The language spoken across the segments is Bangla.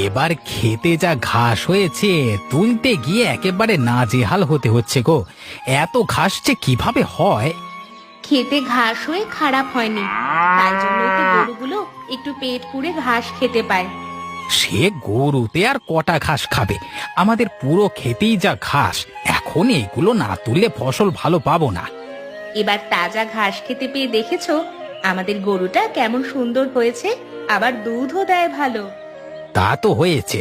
এবার খেতে যা ঘাস হয়েছে, তুলতে গিয়ে একেবারে নাজেহাল হতে হচ্ছে গো। এত ঘাস যে কিভাবে হয়! খেতে ঘাস হয়ে খারাপ হয়নি, তাই জন্যই তো গরুগুলো একটু পেট পুড়ে ঘাস খেতে পায়। সে গরুতে আর কটা ঘাস খাবে, আমাদের পুরো খেতেই যা ঘাস। এখন এগুলো না তুললে ফসল ভালো পাবো না। এবার তাজা ঘাস খেতে পেয়ে দেখেছো আমাদের গরুটা কেমন সুন্দর হয়েছে, আবার দুধও দেয় ভালো। তা তো হয়েছে,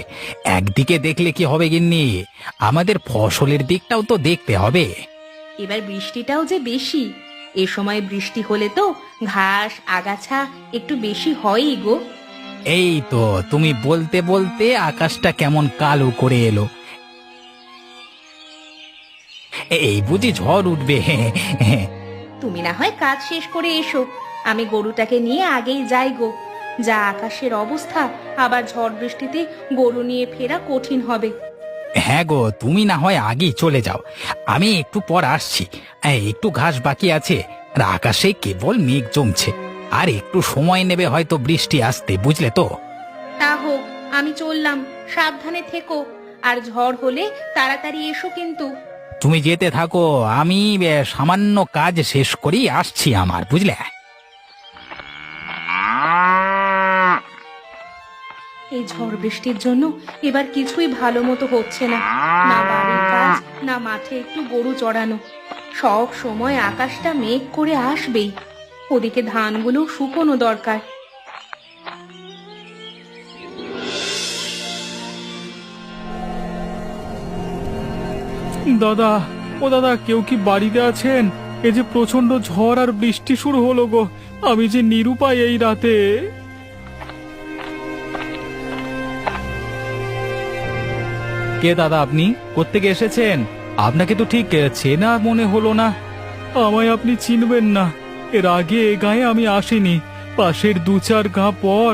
একদিকে দেখলে কি হবে গিন্নি, আমাদের ফসলের দিকটাও তো দেখতে হবে। এবার বৃষ্টিটাও যে বেশি, এ সময় বৃষ্টি হলে তো ঘাস আগাছা একটু বেশি হয়ই গো। এই তো তুমি বলতে বলতে আকাশটা কেমন কালো করে এলো। এই বুঝি ঝড় উঠবে। তুমি না হয় কাজ শেষ করে এসো, আমি গরুটাকে নিয়ে আগেই যাই গো। যা আকাশের অবস্থা, আবার ঝড় বৃষ্টিতে গরু নিয়ে ফেরা কঠিন হবে। হ্যাঁ গো, তুমি না হয় আগেই চলে যাও, আমি একটু পর আসছি। একটু ঘাস বাকি আছে, আর আকাশে কেবল মেঘ জমছে, আর একটু সময় নেবে হয়তো বৃষ্টি আসতে, বুঝলে তো। তা হোক, আমি চললাম, সাবধানে থেকো, আর ঝড় হলে তাড়াতাড়ি এসো কিন্তু। তুমি যেতে থাকো, আমি সামান্য কাজ শেষ করেই আসছি আমার, বুঝলে। এই ঝড় বৃষ্টির জন্য এবার কিছুই ভালো মতো হচ্ছে না, না বাড়ির কাজ, না মাঠে একটু গরু চড়ানো। সব সময় আকাশটা মেঘ করে আসবেই, ওদিকে ধানগুলো শুকোনো দরকার। দাদা, ও দাদা, কেউ কি বাড়িতে আছেন? এই যে প্রচন্ড ঝড় আর বৃষ্টি শুরু হলো গো, আমি যে নিরুপায় এই রাতে। কে দাদা, আপনি কোত্থেকে এসেছেন? আপনাকে তো ঠিক চেনা মনে হলো না। আমায় আপনি চিনবেন না, এর আগে এ গায়ে আমি আসিনি। পাশের 2-4 গাঁ পর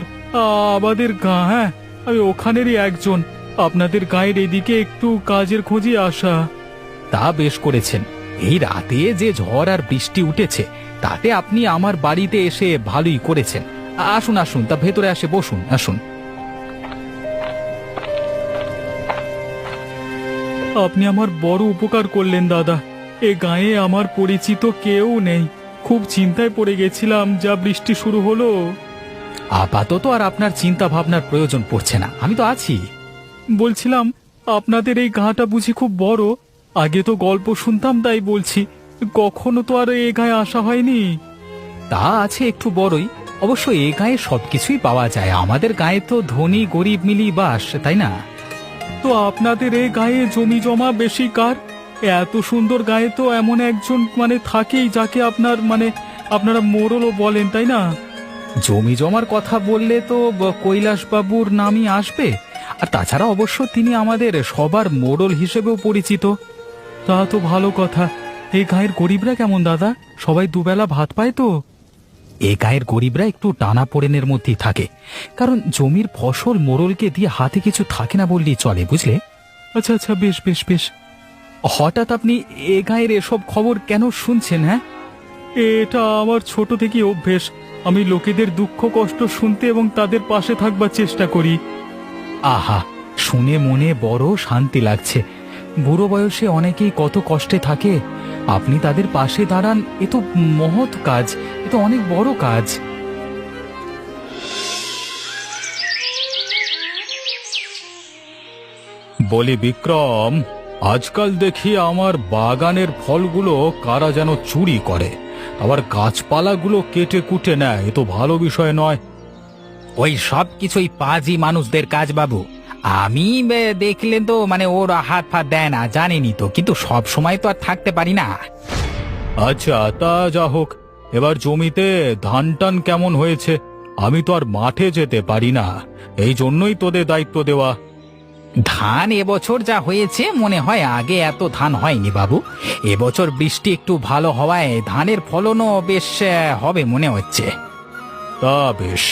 আমাদের গাঁ, হ্যাঁ আমি ওখানেরই একজন। আপনাদের গায়ের এদিকে একটু কাজের খোঁজে আসা। তা বেশ করেছেন, এই রাতে যে ঝড় আর বৃষ্টি উঠেছে, তাতে আপনি আমার বাড়িতে এসে ভালোই করেছেন। আসুন আসুন, তা ভেতরে আসে বসুন, আসুন। আপনি আমার বড় উপকার করলেন দাদা। এ গায়ে আমার পরিচিত কেউ নেই, খুব চিন্তায় পড়ে গেছিলাম যা বৃষ্টি শুরু হলো। আপাতত আর আপনার চিন্তা ভাবনার প্রয়োজন পড়ছে না, আমি তো আছি। বলছিলাম, আপনাদের এই গাঁটা বুঝি খুব বড়? আগে তো গল্প শুনতাম তাই বলছি, কখনো তো আর এ গায়ে আসা হয়নি। তা আছে একটু বড়ই, অবশ্য এ গায়ে সবকিছুই পাওয়া যায়। আমাদের গায়ে তো ধনী গরিব মিলিয়ে বাস, তাই না? তো আপনাদের এই গায়ে জমি জমা বেশি কার? এত সুন্দর গায়ে তো এমন একজন থাকেই, যাকে আপনারা মোড়লও বলেন, তাই না? জমি জমার কথা বললে তো কৈলাসবাবুর নামই আসবে, আর তাছাড়া অবশ্য তিনি আমাদের সবার মোড়ল হিসেবেও পরিচিত। তা তো ভালো কথা। এই গায়ের গরিবরা কেমন দাদা, সবাই দুবেলা ভাত পায় তো? এ গায়ের গরিবরা একটু টানাপোড়েনের মধ্যেই থাকে, কারণ জমির ফসল মোড়লকে দিয়ে হাতে কিছু থাকে না বললেই চলে, বুঝলে। আচ্ছা আচ্ছা, বেশ বেশ বেশ। হঠাৎ আপনি এ গায়ের এসব খবর কেন শুনছেন? হ্যাঁ, এটা আমার ছোট থেকে অভ্যেস। আমি লোকেদের দুঃখ কষ্ট শুনতে এবং তাদের পাশে থাকবার চেষ্টা করি। আহা, শুনে মনে বড় শান্তি লাগছে। বুড়ো বয়সে অনেকেই কত কষ্টে থাকে, আপনি তাদের পাশে দাঁড়ান, এ তো মহৎ কাজ, এ তো অনেক বড় কাজ। বলি বিক্রম, আজকাল দেখি আমার বাগানের ফলগুলো কারা যেন চুরি করে, আবার গাছপালাগুলো কেটে কুটে নেয়। এ তো ভালো বিষয় নয়। ওই সব কিছুই পাজি মানুষদের কাজ বাবু। আমি দেখলে তো ওর হাত ফাত দেয় না, জানেনি তো, কিন্তু সব সময় তো আর থাকতে পারি না। আচ্ছা, তা যা হোক, এবার জমিতে ধান টান কেমন হয়েছে? আমি তো আর মাঠে যেতে পারি না, এই জন্যই তোদের দায়িত্ব দেওয়া। ধান এবছর যা হয়েছে মনে হয় আগে এত ধান হয়নি বাবু। এবছর বৃষ্টি একটু ভালো হওয়ায় ধানের ফলনও বেশ হবে মনে হচ্ছে। তা বেশ,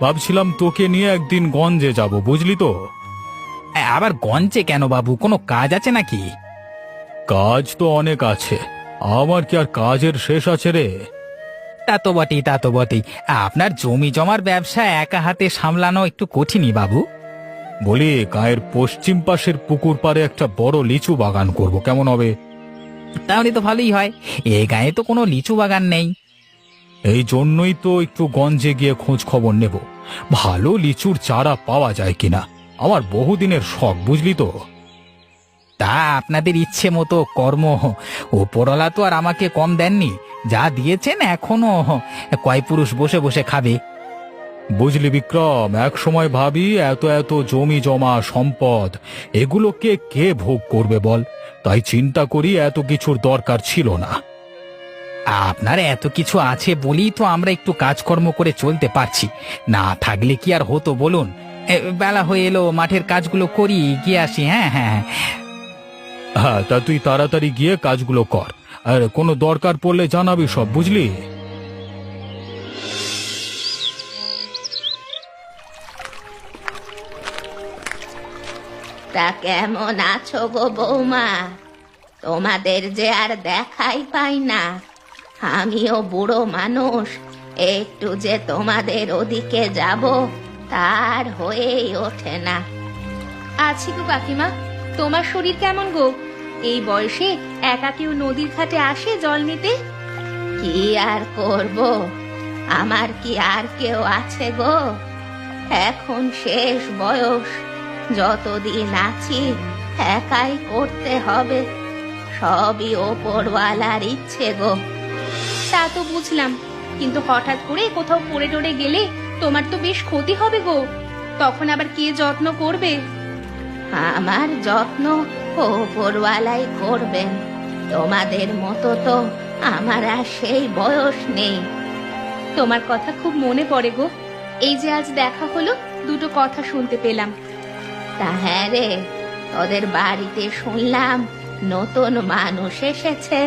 ভাবছিলাম তোকে নিয়ে একদিন গঞ্জে যাব, বুঝলি তো। আবার গঞ্জে কেন বাবু, কোনো কাজ আছে নাকি? কাজ তো অনেক আছে, আমার কি আর কাজের শেষ আছে রে? তা তো বটেই, তা তো বটেই। আপনার জমি জমার ব্যবসা একা হাতে সামলানো একটু কঠিনই বাবু। বলি গায়ের পশ্চিম পাশের পুকুর পাড়ে একটা বড় লিচু বাগান করব, কেমন হবে? তাহলে তো ভালোই হয়। এ গায়ে তো কোনো লিচু বাগান নেই। এই জন্যই তো একটু গঞ্জে গিয়ে খোঁজ খবর নেব, ভালো লিচুর চারা পাওয়া যায় কিনা। আমার বহুদিনের শখ, বুঝলি তো। তা আপনাদের ইচ্ছে মতো কর্ম, ওপরওয়ালা তো আর আমাকে কম দেননি। যা দিয়েছেন এখনো কয় পুরুষ বসে বসে খাবে। বুঝলি বিক্রম, এক সময় ভাবি এত এত জমি জমা সম্পদ এগুলোকে কে ভোগ করবে বল, তাই চিন্তা করি এত কিছুর দরকার ছিল না। আপনার এত কিছু আছে বলেই তো আমরা একটু কাজকর্ম করে চলতে পারছি, না থাকলে কি আর হতো বলুন। বেলা হয়ে এলো, মাঠের কাজগুলো করি, গিয়ে আসি। হ্যাঁ হ্যাঁ হ্যাঁ, তা তুই তাড়াতাড়ি গিয়ে কাজগুলো কর, আর কোনো দরকার পড়লে জানাবি সব, বুঝলি। তা কেমন আছো গো বৌমা? তোমাদের যে আর দেখাই পাই না। আমিও বুড়ো মানুষ, একটু যে তোমাদের ওদিকে যাব তার হয়েই ওঠে না। আছি গো কাকিমা। তোমার শরীর কেমন গো? এই বয়সে একা কেউ নদীর ঘাটে আসে জল নিতে? কি আর করব, আমার কি আর কেউ আছে গো? এখন শেষ বয়স, যতদিন আছি একাই করতে হবে। সবই ওপরওয়ালার ইচ্ছে গো। তা তো বুঝলাম, কিন্তু হঠাৎ করে কোথাও পড়ে টরে গেলে তোমার তো বেশ ক্ষতি হবে গো। তখন আবার কে যত্ন করবে? আমার যত্ন ওপরওয়ালাই করবেন, তোমাদের মতো তো আমার আর সেই বয়স নেই। তোমার কথা খুব মনে পড়ে গো। এই যে আজ দেখা হলো, দুটো কথা শুনতে পেলাম। তা হ্যাঁ রে, তোদের বাড়িতে শুনলাম নতুন মানুষ এসেছে।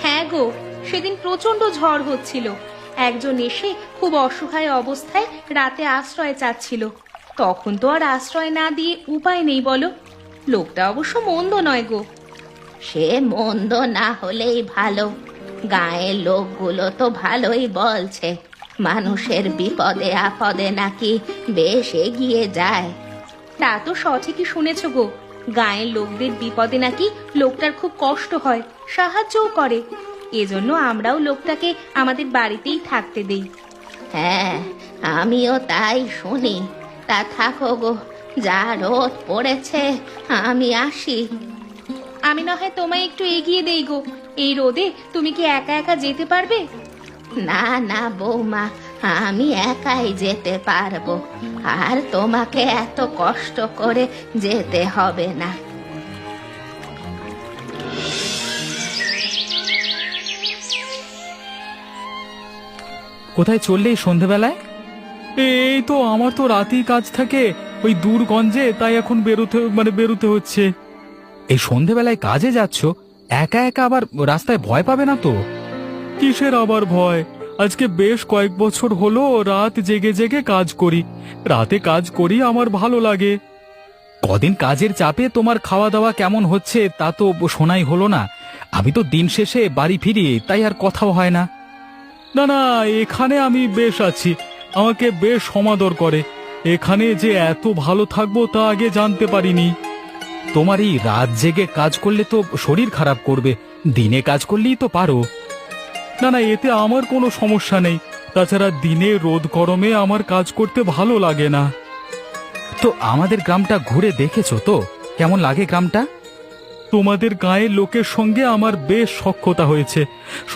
হ্যাঁ গো, সেদিন প্রচন্ড ঝড় হচ্ছিল। একজন এসে খুব অসহায় অবস্থায় রাতে আশ্রয় চাচ্ছিল। তখন তো আর আশ্রয় না দিয়ে উপায় নেই বলো। লোকটা অবশ্য মন্দ নয় গো। সে মন্দ না হলেই ভালো, গায়ের লোকগুলো তো ভালোই বলছে, মানুষের বিপদে আপদে নাকি বেশ এগিয়ে যায়। তা তো সঠিকই শুনেছ গো। গায়ের লোকদের বিপদে নাকি লোকটার খুব কষ্ট হয়, সাহায্যও করে। এজন্য আমরাও লোকটাকে আমাদের বাড়িতেই থাকতে দেই। হ্যাঁ, আমিও তাই শুনি। তা থাকো গো, যা রোদ পড়েছে, আমি আসি। আমি না হয় তোমায় একটু এগিয়ে দেই গো। এই রোদে তুমি কি একা একা যেতে পারবে? না না বৌমা, আমি একাই যেতে পারবো, আর তোমাকে এত কষ্ট করে যেতে হবে না। কোথায় চললে এই সন্ধেবেলায়? এই তো, আমার তো রাতেই কাজ থাকে ওই দূরগঞ্জে, তাই এখন বেরোতে হচ্ছে। এই সন্ধেবেলায় কাজে যাচ্ছ? একা একা আবার রাস্তায় ভয় পাবে না তো? কিসের আবার ভয়, আজকে বেশ কয়েক বছর হলো রাত জেগে জেগে কাজ করি। রাতে কাজ করি, আমার ভালো লাগে। কদিন কাজের চাপে তোমার খাওয়া দাওয়া কেমন হচ্ছে তা তো শোনাই হলো না। আমি তো দিন শেষে বাড়ি ফিরি, তাই আর কথাও হয় না। না না, এখানে আমি বেশ আছি, আমাকে বেশ সমাদর করে। এখানে যে এত ভালো থাকবো তা আগে জানতে পারিনি। তোমার এই রাত জেগে কাজ করলে তো শরীর খারাপ করবে, দিনে কাজ করলেই তো পারো। না না, এতে আমার কোনো সমস্যা নেই। তাছাড়া দিনে রোদ গরমে আমার কাজ করতে ভালো লাগে না। তো আমাদের গ্রামটা ঘুরে দেখেছো তো? কেমন লাগে গ্রামটা? তোমাদের গায়ের লোকের সঙ্গে আমার বেশ সখ্যতা হয়েছে,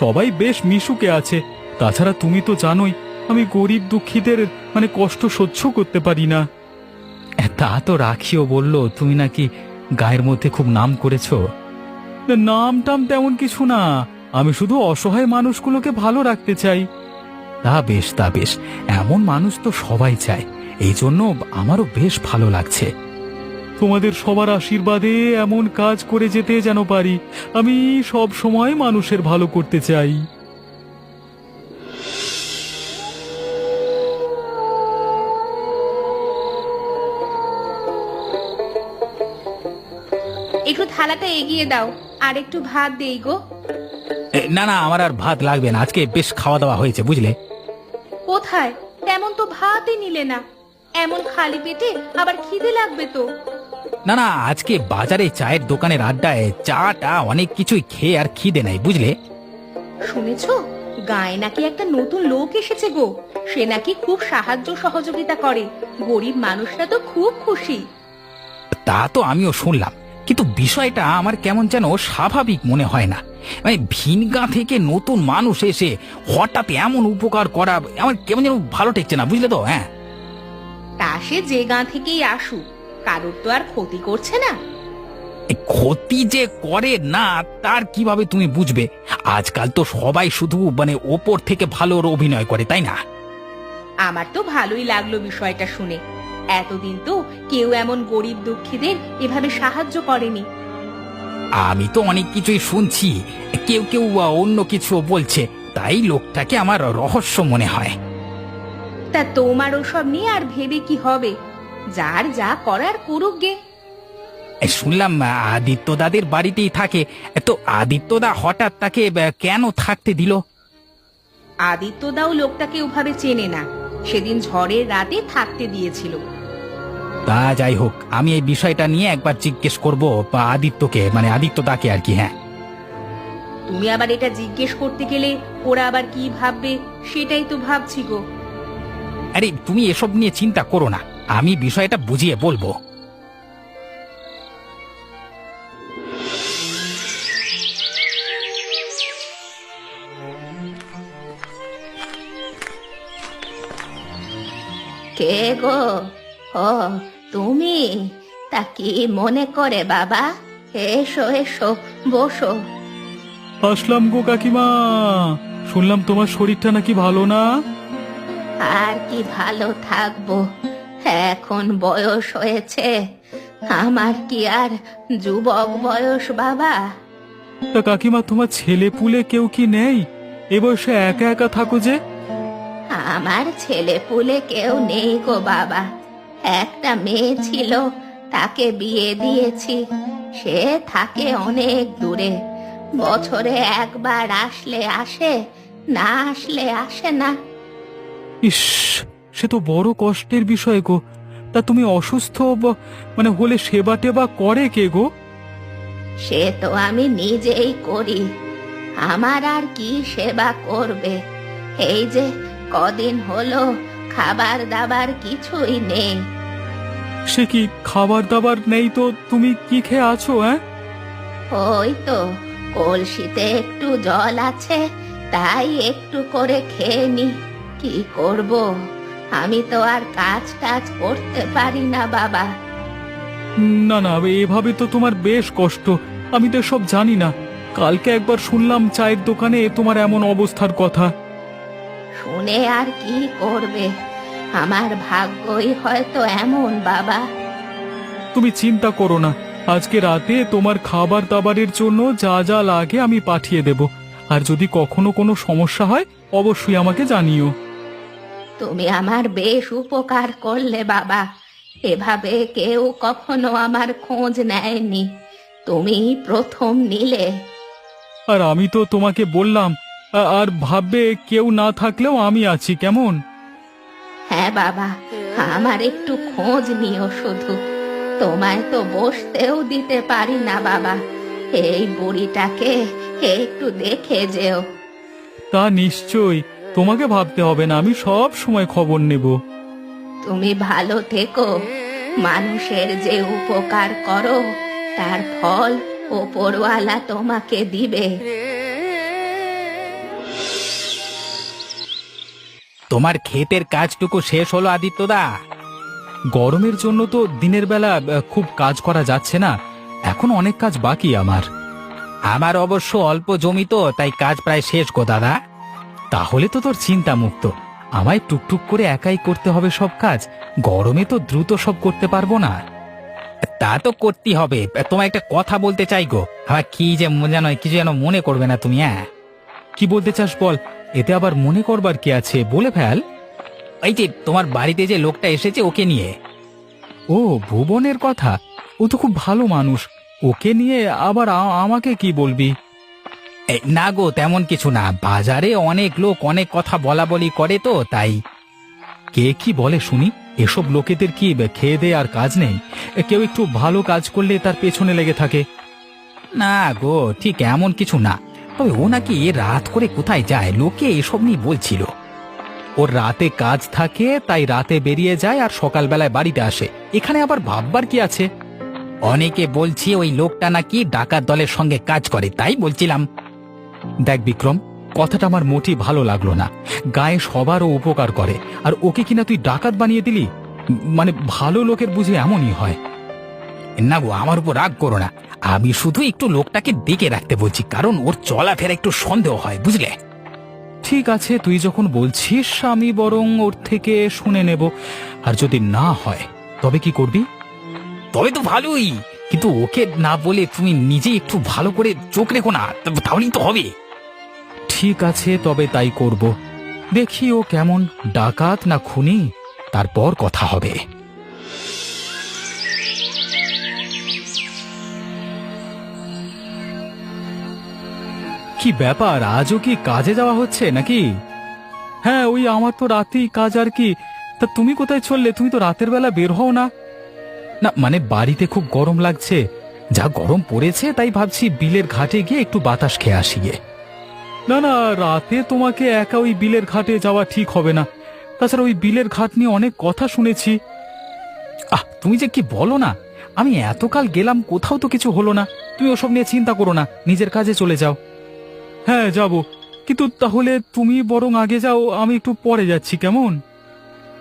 সবাই বেশ মিশুকে আছে। তাছাড়া তুমি তো জানোই আমি গরিব দুঃখীদের কষ্ট সহ্য করতে পারি না। তা তো রাখিও বলল তুমি নাকি গায়ের মধ্যে খুব নাম করেছো। নাম টাম তেমন কিছু না, আমি শুধু অসহায় মানুষগুলোকে ভালো রাখতে চাই। তা বেশ, তা বেশ, এমন মানুষ তো সবাই চায়, এই জন্য আমারও বেশ ভালো লাগছে। তোমাদের সবার আশীর্বাদে এমন কাজ করে যেতে যেন পারি। আমি সব সময় মানুষের ভালো করতে চাই। একটু থালাটা এগিয়ে দাও, আর একটু ভাত দেই গো। না না, আমার আর ভাত লাগবে না, আজকে বেশ খাওয়া দাওয়া হয়েছে বুঝলে। কোথায়? তেমন তো ভাতই নিলে না। এমন খালি পেটে আবার খিদে লাগবে তো। না না, আজকে বাজারে চায়ের দোকানের আড্ডায় চাটা অনেক কিছুই খেয়ে আর খিদে নাই, বুঝলে। শুনেছো গায়ে নাকি একটা নতুন লোক এসেছে গো, সে নাকি খুব সাহায্য সহযোগিতা করে, গরিব মানুষরা তো খুব খুশি। তা তো আমিও শুনলাম, কিন্তু বিষয়টা আমার কেমন যেন স্বাভাবিক মনে হয় না। মানে ভিনগা থেকে নতুন মানুষ এসে হঠাৎ এমন উপকার করা আমার কেমন যেন ভালো ঠেকছে না, বুঝলে তো। হ্যাঁ, তা সে যে গাঁ থেকেই আসুক, কারোর তো আর ক্ষতি করছে না। এই ক্ষতি যে করে না তার কিভাবে তুমি বুঝবে? আজকাল তো সবাই শুধু মানে ওপর থেকে ভালো অভিনয় করে, তাই না? আমার তো ভালোই লাগলো বিষয়টা শুনে। এতদিন তো কেউ এমন গরিব দুঃখীদের এভাবে সাহায্য করেনি। আমি তো অনেক কিছুই শুনছি, কেউ কেউ অন্য কিছু বলছে, তাই লোকটাকে আমার রহস্য মনে হয়। তা তোমার ওসব নিয়ে আর ভেবে কি হবে, যার যা করার করুক গে। শুনলাম আদিত্য দাদের বাড়িতেই থাকে, তো আদিত্যদা হঠাৎ তাকে কেন থাকতে দিল? আদিত্যদাও লোকটাকে ওভাবে চেনে না, সেদিন ঝড়ের রাতে থাকতে দিয়েছিল। তা যাই হোক, আমি এই বিষয়টা নিয়ে একবার জিজ্ঞেস করব আদিত্যকে, মানে আদিত্যদাকে আর কি। হ্যাঁ, তুমি আবার এটা জিজ্ঞেস করতে গেলে ওরা আবার কি ভাববে সেটাই তো ভাবছি গো। আরে তুমি এসব নিয়ে চিন্তা করো না, আমি বিষয়টা বুঝিয়ে বলবো। কে গো? ও তুমি? তা কি মনে করে বাবা? এসো এসো, বসো। আসলাম গো কাকিমা, শুনলাম তোমার শরীরটা নাকি ভালো না। আর কি ভালো থাকবো, এখন বয়স হয়েছে, আমার কি আর যুবক বয়স বাবা? তা কাকিমা, তোমার ছেলে পুলে কেউ কি নেই? এ বয়সে একা একা থাকো যে। আমার ছেলে পুলে কেউ নেই গো বাবা, একটা মেয়ে ছিল, তাকে বিয়ে দিয়েছি, সে থাকে অনেক দূরে, বছরে একবার আসলে আসে, না আসলে আসে না। ইস, সে তো বড় কষ্টের বিষয় গো। তা তুমি অসুস্থ মানে হলে সেবা টেবা করে কে গো? সে তো আমি নিজেই করি, আমার আর কি সেবা করবে? এই যে কদিন হলো খাবার দাবার কিছুই নেই। সে কি, খাবার দাবার নেই তো তুমি কি খেয়ে আছো? হ্যাঁ, ওই তো কলসিতে একটু জল আছে, তাই একটু করে খেয়ে নি। কি করব, আমি তো আর কাজ টাজ করতে পারি না বাবা। না না, এভাবে তো তোমার বেশ কষ্ট। আমি তো সব জানি না, কালকে একবার শুনলাম চায়ের দোকানে তোমার এমন অবস্থার কথা। শুনে আর কি করবে, আমার ভাগ্যই হয়তো এমন বাবা। তুমি চিন্তা করো না, আজকে রাতে তোমার খাবার দাবারের জন্য যা যা লাগে আমি পাঠিয়ে দেব। আর যদি কখনো কোনো সমস্যা হয় অবশ্যই আমাকে জানিও। তুমি আমার বেশ উপকার করলে বাবা, এভাবে কেউ কখনো আমার খোঁজ নেয়নি, তুমি প্রথম নিলে। আর আমি তো তোমাকে বললাম, আর ভাববে কেউ না থাকলেও আমি আছি, কেমন? হ্যাঁ বাবা, আমার একটু খোঁজ নিও শুধু, তোমায় তো বসতেও দিতে পারি না বাবা, এই বুড়িটাকে একটু দেখে যেও। তা নিশ্চয়ই, তোমাকে ভাবতে হবে না, আমি সব সময় খবর নেব। তুমি ভালো থেকো, মানুষের যে উপকার করো তার ফল ওপরওয়ালা তোমাকে দিবে। তোমার ক্ষেতের কাজটুকু শেষ হলো আদিত্যদা? গরমের জন্য তো দিনের বেলা খুব কাজ করা যাচ্ছে না, এখন অনেক কাজ বাকি আমার। আমার অবশ্য অল্প জমি তো, তাই কাজ প্রায় শেষ গো দাদা। তাহলে তো তোর চিন্তা মুক্ত, আমায় টুকটুক করে একাই করতে হবে সব কাজ, গরমে তো দ্রুত সব করতে পারবো না। তা তো করতেই হবে। তোমার একটা কথা বলতে চাই গো, আমার কি যে জানো, কিছু যেন মনে করবে না তুমি। হ্যাঁ, কি বলতে চাস বল, এতে আবার মনে করবার কি আছে, বলে ফেল। এই যে তোমার বাড়িতে যে লোকটা এসেছে ওকে নিয়ে। ও, ভুবনের কথা? ও তো খুব ভালো মানুষ, ওকে নিয়ে আবার আমাকে কি বলবি? এই, না গো, তেমন কিছু না, বাজারে অনেক লোক অনেক কথা বলা বলি করে তো তাই। কে কি বলে শুনি, এসব লোকেদের কি খেয়ে দেয়ে আর কাজ নেই? কেউ একটু ভালো কাজ করলে তার পেছনে লেগে থাকে। না গো, ঠিক এমন কিছু না। তবে ও নাকি রাত করে কোথায় যায়, লোকে এসব নিয়ে বলছিল। ওর রাতে কাজ থাকে, তাই রাতে বেরিয়ে যায় আর সকালবেলায় বাড়িতে আসে। এখানে আবার ভাববার কি আছে? অনেকে বলছে ওই লোকটা নাকি ডাকাত দলের সঙ্গে কাজ করে, তাই বলছিলাম। দেখ বিক্রম, কথাটা আমার মোটেই ভালো লাগলো না। গায়ে সবারও উপকার করে, আর ওকে কিনা তুই ডাকাত বানিয়ে দিলি? মানে ভালো লোকের বুঝি এমনই হয়? না গো, আমার উপর রাগ করো না। আমি শুধু একটু লোকটাকে দেখে রাখতে বলছি, কারণ ওর চলাফেরা একটু সন্দেহ হয়, বুঝলে। ঠিক আছে, তুই যখন বলছিস আমি বরং ওর থেকে শুনে নেব। আর যদি না হয় তবে কি করবি? তবে তো ভালোই, কিন্তু ওকে না বলে তুমি নিজে একটু ভালো করে চোখ রেখো না, তাহলেই তো হবে। ঠিক আছে, তবে তাই করব। দেখি ও কেমন, ডাকাত না খুনি, তারপর কথা হবে। কি ব্যাপার, আজও কি কাজে যাওয়া হচ্ছে নাকি? হ্যাঁ, ওই আমার তো রাতেই কাজ আর কি। তা তুমি কোথায় চললে? তুমি তো রাতের বেলা বের হও না। না মানে বাড়িতে খুব গরম লাগছে, যা গরম পড়েছে, তাই ভাবছি বিলের ঘাটে গিয়ে একটু বাতাস খেয়ে আসি গে। না না, রাতে তোমাকে একা ওই বিলের ঘাটে যাওয়া ঠিক হবে না। তাছাড়া ওই বিলের ঘাট নিয়ে অনেক কথা শুনেছি। তুমি যে কি বলো না, আমি এতকাল গেলাম, কোথাও তো কিছু হলো না। তুমি ওসব নিয়ে চিন্তা করো না, নিজের কাজে চলে যাও। হ্যাঁ যাব, কিন্তু তাহলে তুমি বরং আগে যাও, আমি একটু পরে যাচ্ছি, কেমন?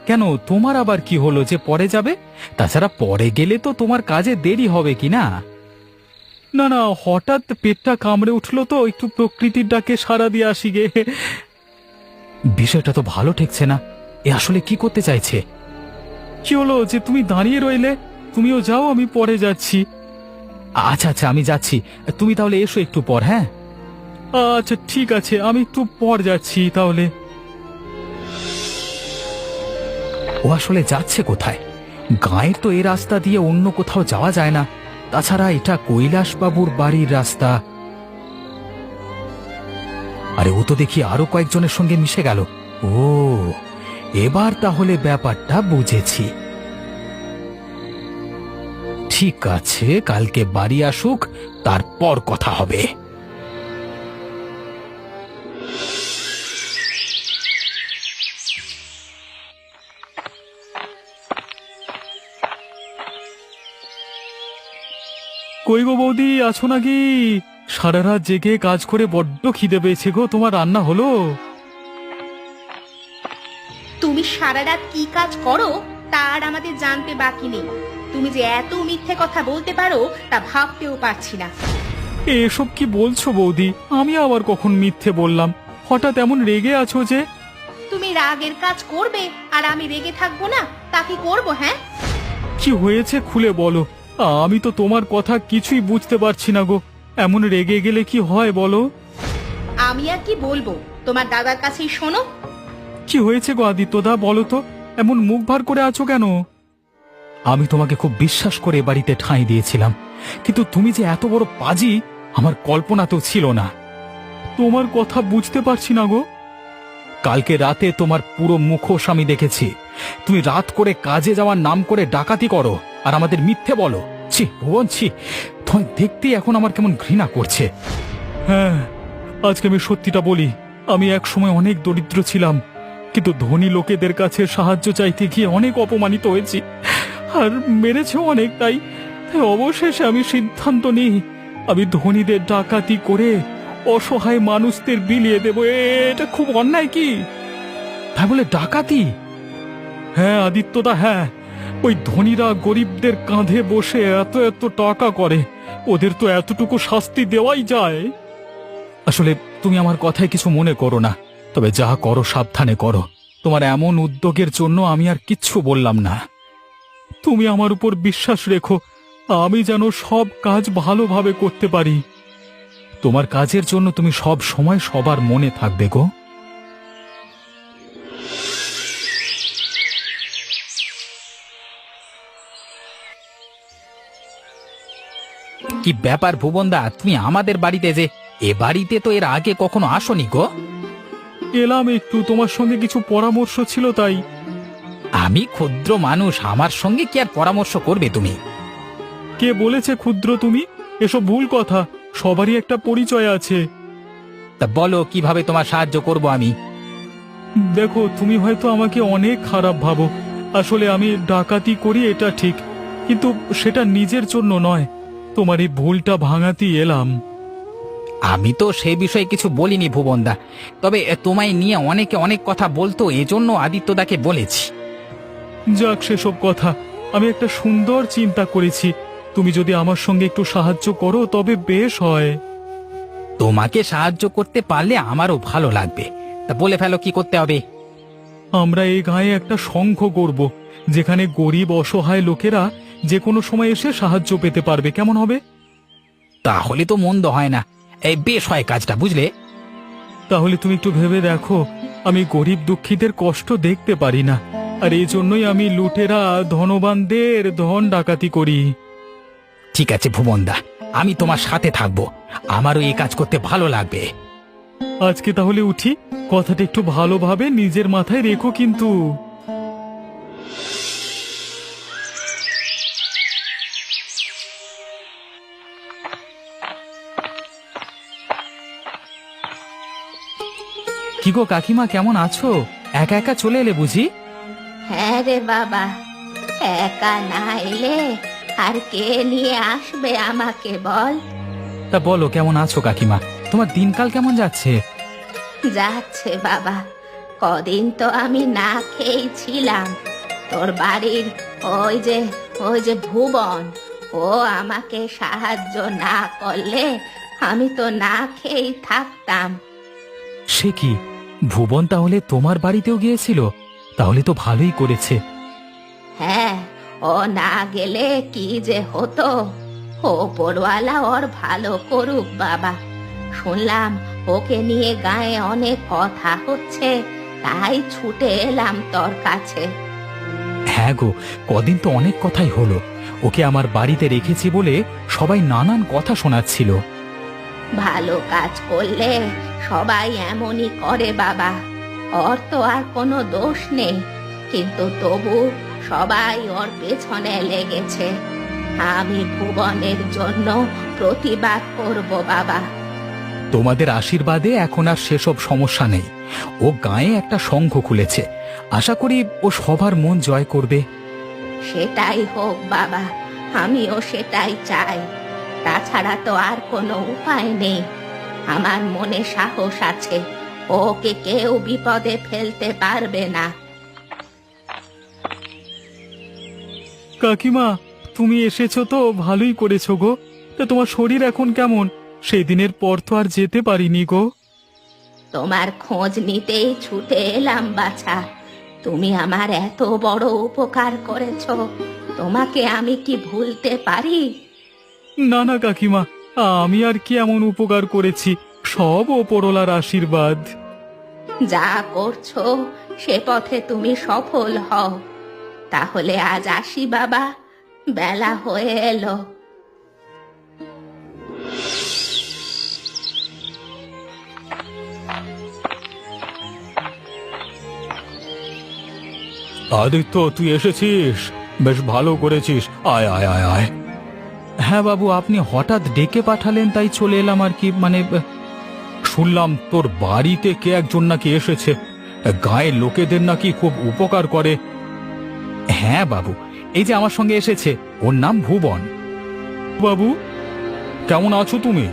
কেন, তোমার আবার কি হলো যে পরে যাবে? তাছাড়া পরে গেলে তো তোমার কাজে দেরি হবে কি না? না না, হঠাৎ পেটটা কামড়ে উঠলো তো, একটু প্রকৃতির ডাকে সাড়া দিয়ে আসি গে। বিষয়টা তো ভালো ঠেকছে না। এ আসলে কি করতে চাইছে? কি হলো যে তুমি দাঁড়িয়ে রইলে? তুমিও যাও, আমি পরে যাচ্ছি। আচ্ছা আচ্ছা, আমি যাচ্ছি, তুমি তাহলে এসো একটু পর। হ্যাঁ আচ্ছা ঠিক আছে, আমি একটু পর যাচ্ছি তাহলে। ও আসলে যাচ্ছে কোথায়? গাঁয়ের তো এই রাস্তা দিয়ে অন্য কোথাও যাওয়া যায় না। তাছাড়া এটা কৈলাসবাবুর বাড়ির রাস্তা। আরে ও তো দেখি আরো কয়েকজনের সঙ্গে মিশে গেল। ও, এবার তাহলে ব্যাপারটা বুঝেছি। ঠিক আছে, কালকে বাড়ি আসুক, তারপর কথা হবে। কই গো বৌদি, আছো নাকি? সারা রাত জেগে কাজ করে বড্ড খিদে পেয়েছে গো। তোমার রান্না হলো? তুমি সারা রাত কি কাজ করো তার আমাদের জানতে বাকি নেই। তুমি যে এত মিথ্যে কথা বলতে পারো তা ভাবতেও পারছি না। এসব কি বলছো বৌদি? আমি আবার কখন মিথ্যে বললাম? হঠাৎ এমন রেগে আছো যে? তুমি রাগের কাজ করবে আর আমি রেগে থাকবো না, তা কি করবো? হ্যাঁ, কি হয়েছে খুলে বলো। আমি তো তোমার কথা কিছুই বুঝতে পারছি না গো। এমন রেগে গেলে কি হয় বলো? আমি আর কি বলবো, তোমার দাদার কাছেই শোনো। কি হয়েছে গো আদিত্যদা, বলো তো? এমন মুখ ভার করে আছো কেন? আমি তোমাকে খুব বিশ্বাস করে এ বাড়িতে ঠাঁই দিয়েছিলাম, কিন্তু তুমি যে এত বড় পাজি আমার কল্পনাতেও ছিল না। তোমার কথা বুঝতে পারছি না গো। কালকে রাতে তোমার পুরো মুখোশ আমি দেখেছি। তুমি রাত করে কাজে যাওয়ার নাম করে ডাকাতি করো আর আমাদের মিথ্যে বলো। ছি ভুবন, ছি, তোমায় দেখতেই এখন আমার কেমন ঘৃণা করছে। হ্যাঁ, আজকে আমি সত্যিটা বলি। আমি এক সময় অনেক দরিদ্র ছিলাম, কিন্তু ধনী লোকেদের কাছে সাহায্য চাইতে গিয়ে অনেক অপমানিত হয়েছি, আর মেরেছেও অনেক। তাই অবশেষে আমি সিদ্ধান্ত নিই, আমি ধনীদের ডাকাতি করে অসহায় মানুষদের বিলিয়ে দেব। এটা খুব অন্যায় কি? তাই বলে ডাকাতি? হ্যাঁ আদিত্যদা, হ্যাঁ। ওই ধনীরা গরিবদের কাঁধে বসে এত এত টাকা করে, ওদের তো এতটুকু শাস্তি দেওয়াই যায়। আসলে তুমি আমার কথায় কিছু মনে করো না, তবে যা করো সাবধানে করো। তোমার এমন উদ্যোগের জন্য আমি আর কিচ্ছু বললাম না। তুমি আমার উপর বিশ্বাস রেখো, আমি যেন সব কাজ ভালোভাবে করতে পারি। তোমার কাজের জন্য তুমি সব সময় সবার মনে থাকবে গো। কি ব্যাপার ভুবনদা, তুমি আমাদের বাড়িতে যে? এ বাড়িতে তো এর আগে কখনো আসোনি গো। এলাম একটু, তোমার সঙ্গে কিছু পরামর্শ ছিল তাই। আমি ক্ষুদ্র মানুষ, আমার সঙ্গে কি আর পরামর্শ করবে তুমি? কে বলেছে ক্ষুদ্র তুমি? এসব ভুল কথা। সবারই একটা পরিচয় আছে। তা বলো কিভাবে তোমার সাহায্য করব আমি? দেখো, তুমি হয়তো আমাকে অনেক খারাপ ভাবো। আসলে আমি ডাকাতি করি, এটা ঠিক, কিন্তু সেটা নিজের জন্য নয়। তোমার এই ভুলটা ভাঙাতেই এলাম। আমি তো সেই বিষয়ে কিছু বলিনি ভুবনদা, তবে তোমায় নিয়ে অনেকে অনেক কথা বলতো, এজন্য আদিত্যদাকে বলেছি। যাক, সেসব কথা। আমি একটা সুন্দর চিন্তা করেছি। তুমি যদি আমার সঙ্গে একটু সাহায্য করো তবে বেশ হয়। তোমাকে সাহায্য করতে পারলে আমারও ভালো লাগবে। তা বলে ফেলো কি করতে হবে। আমরা এই গাঁয়ে একটা সংঘ করব, যেখানে গরিব অসহায় লোকেরা যে কোনো সময় এসে সাহায্য পেতে পারবে। কেমন হবে? তাহলে তো মন্দ হয় না, এই বেশ হয় কাজটা, বুঝলে? তাহলে তুমি একটু ভেবে দেখো। আমি গরিব দুঃখীদের কষ্ট দেখতে পারি না, আর এই জন্যই আমি লুটেরা ধনবানদের ধন ডাকাতি করি। ঠিক আছে ভুবনদা, আমি তোমার সাথে থাকবো, আমারও এই কাজ করতে ভালো লাগবে। আজকে তাহলে উঠি। কথাটা একটু ভালোভাবে নিজের মাথায় রেখো কিন্তু। কি গো কাকিমা, কেমন আছো? একা একা চলে এলে বুঝি? হ্যাঁ রে বাবা, একা না এলে আর কে নিয়ে আসবে আমাকে বল? তা বলো কেমন আছো কাকিমা, তোমার দিনকাল কেমন যাচ্ছে? যাচ্ছে বাবা, কদিন তো আমি না খেয়েই ছিলাম। তোর বাড়ির ওই যে ভুবন, ও আমাকে সাহায্য না করলে আমি তো না খেয়েই থাকতাম। সে কি, ভুবন তাহলে তোমার বাড়িতেও গিয়েছিল? তাহলে তো ভালোই করেছে। হ্যাঁ, ও না গেলে কি যে হতো। ওপরওয়ালা ওর ভালো করুক বাবা। শুনলাম ওকে নিয়ে গায়ে অনেক কথা হচ্ছে, তাই ছুটে এলাম তোর কাছে। হ্যাঁ গো, কদিন তো অনেক কথাই হলো। ওকে আমার বাড়িতে রেখেছি বলে সবাই নানান কথা শোনাচ্ছিল। ভালো কাজ করলে সবাই এমনই করে বাবা। ওর তো আর কোনো দোষ নেই, কিন্তু তবু সবাই ওর পেছনে লেগেছে। আমি ভুবনের জন্য প্রতিবাদ করব বাবা। তোমাদের আশীর্বাদে এখন আর সেসব সমস্যা নেই। ও গায়ে একটা সংঘ খুলেছে, আশা করি ও সবার মন জয় করবে। সেটাই হোক বাবা, আমিও সেটাই চাই। তাছাড়া তো আর কোনো উপায় নেই। আমার মনে সাহস আছে, ওকে কেউ বিপদে ফেলতে পারবে না। কাকিমা, তুমি এসেছো তো ভালোই করেছো গো। তা তোমার শরীর এখন কেমন? সেই দিনের পর তো আর যেতে পারিনি গো। তোমার খোঁজ নিতেই ছুটে এলাম বাছা। তুমি আমার এত বড় উপকার করেছো, তোমাকে আমি কি ভুলতে পারি? না না কাকিমা, আমি আর কি এমন উপকার করেছি? সব ওপরওয়ালার আশীর্বাদ। যা করছো সে পথে তুমি সফল হও। তাহলে আজ আসি বাবা, বেলা হয়ে এলো। আদিত্য, তুই এসেছিস, বেশ ভালো করেছিস। আয় আয় আয় আয়। হ্যাঁ বাবু, আপনি হঠাৎ ডেকে পাঠালেন তাই চলে এলাম আর কি। শুনলাম তোর বাড়িতে কে একজন নাকি এসেছে, গায়ের লোকেদের নাকি খুব উপকার করে। হ্যাঁ বাবু, এই যে আমার সঙ্গে এসেছে, ওর নাম ভুবন। বাবু, কেমন আছো তুমি?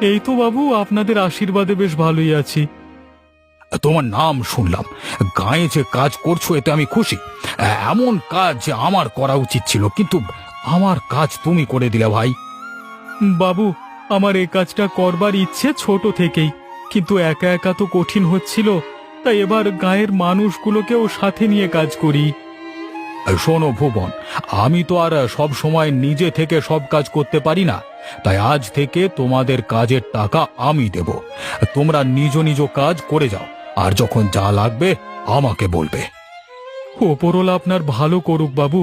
এই তো বাবু, আপনাদের আশীর্বাদে বেশ ভালোই আছি। তোমার নাম শুনলাম, গায়ে যে কাজ করছো এতে আমি খুশি। এমন কাজ যে আমার করা উচিত ছিল, কিন্তু আমার কাজ তুমি করে দিলে ভাই। বাবু, আমার এই কাজটা করবার ইচ্ছে ছোট থেকেই, কিন্তু একা একা তো কঠিন হচ্ছিল, তাই এবার গায়ের মানুষগুলোকেও সাথে নিয়ে কাজ করি। শোনো ভুবন, আমি তো আর সব সময় নিজে থেকে সব কাজ করতে পারি না, তাই আজ থেকে তোমাদের কাজের টাকা আমি দেব। তোমরা নিজ নিজ কাজ করে যাও, আর যখন যা লাগবে আমাকে বলবে। ওপরওয়ালা আপনার ভালো করুক বাবু।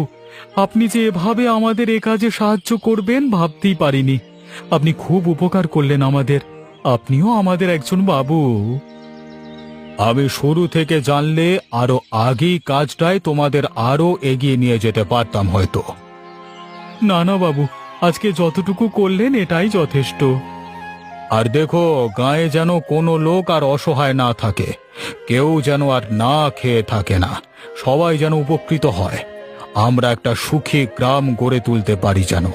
আপনি যে এভাবে আমাদের এ কাজে সাহায্য করবেন ভাবতেই পারিনি। আপনি খুব উপকার করলেন আমাদের। আপনিও আমাদের একজন বাবু। আমি শুরু থেকে জানলে আরো আগেই কাজটাই তোমাদের আরো এগিয়ে নিয়ে যেতে পারতাম হয়তো। না না বাবু, আজকে যতটুকু করলেন এটাই যথেষ্ট। আর দেখো, গায়ে যেন কোনো লোক আর অসহায় না থাকে, কেউ যেন আর না খেয়ে থাকে না, সবাই যেন উপকৃত হয়, আমরা একটা সুখী গ্রাম গড়ে তুলতে পারি যেন।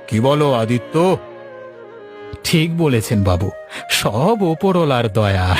কি বলো আদিত্য? ঠিক বলেছেন বাবু, সব ওপরওয়ালার দয়া।